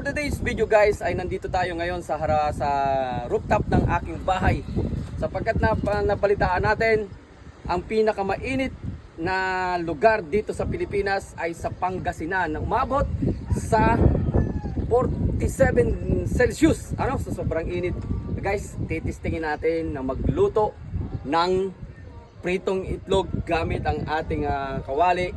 Today's video guys ay nandito tayo ngayon sa rooftop ng aking bahay sapagkat napalitaan natin ang pinakamainit na lugar dito sa Pilipinas ay sa Pangasinan na umabot sa 47 Celsius. Sa sobrang init. Guys, titistingin natin na magluto ng pritong itlog gamit ang ating kawali.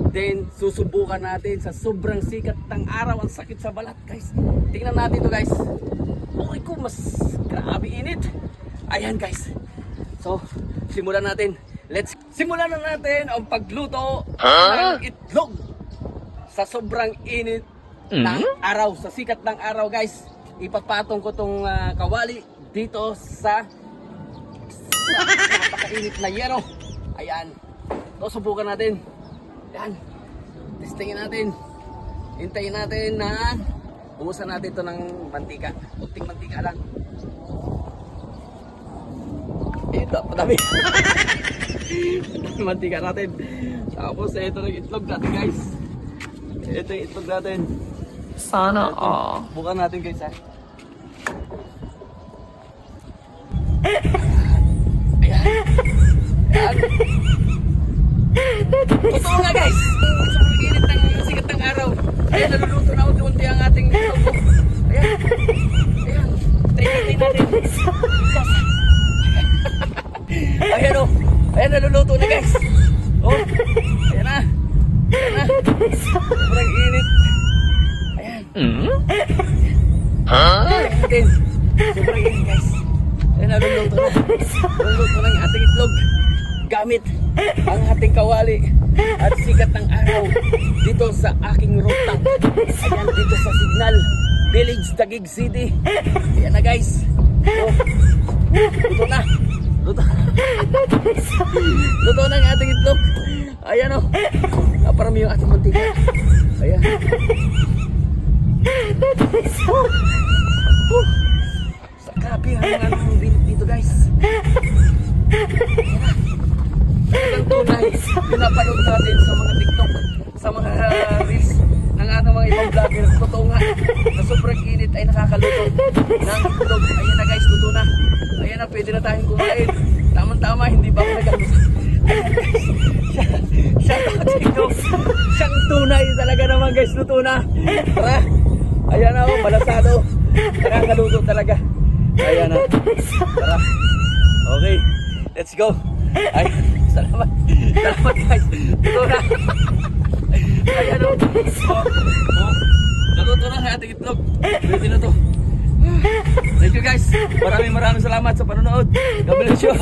Then susubukan natin sa sobrang sikat ng araw. Ang sakit sa balat guys. Tingnan natin ito guys. Uy ko, mas grabe init. Ayan guys. So simulan natin. Simulan na natin ang pagluto ng itlog sa sobrang init ng araw. Sa sikat ng araw guys. Ipapatong ko tong kawali dito sa napakainit na yero. Ayan. So subukan natin. Yan. Testingin natin. Hintayin natin na buhusan natin ito ng mantika. Kunting mantika lang. Ito, padami. Mantika natin. Tapos ito ng itlog natin guys. Ito yung itlog natin. Sana all. Bukan natin guys ha. Ayan. Ayan. Totoo nga guys. Sobrang init ng sikat ng araw. Ayan, naluluto na unti-unti ang ating itlog. Ayan. Ayan. Tayo natin. Ayan o. Ayan, naluluto na guys. Oh. Ayan na. Ayan na. Sobrang init. Ayan. Ayan natin. Sobrang init guys. Ayan, naluluto na. Naluluto na yung ating itlog. Gamit ang ating kawali at sikat ng araw dito sa aking rooftop. Ayan, dito sa Signal Village, Taguig City. Ayan na guys. Oh. Luto na. Luto na ang ating itlog. Ayan o. Naparami yung ating mantika. Ayan. Sa grabe ang bilit dito guys. Ayan na. Talagang tunay, pinapanood natin sa mga TikTok, sa mga reels ng ating mga ibang vlogger. Totoo nga, na sobrang init ay nakakaluto ng itlog. Ayan na guys, luto na. Ayan na, pwede na tayong kumain. Tama-tama, hindi ba ako nag-almusal? Ayan guys, shout out sa inyo. Siyang tunay talaga naman guys, luto na. Tara, ayan na oh, malasado. Nakakaluto talaga. Ayan na, tara. Okay, let's go. Ay, salamat guys. Ito na. Ayan o. Naluto na ang ating itlog. Pwede na to. Thank you guys. Maraming salamat sa panonood. God bless you.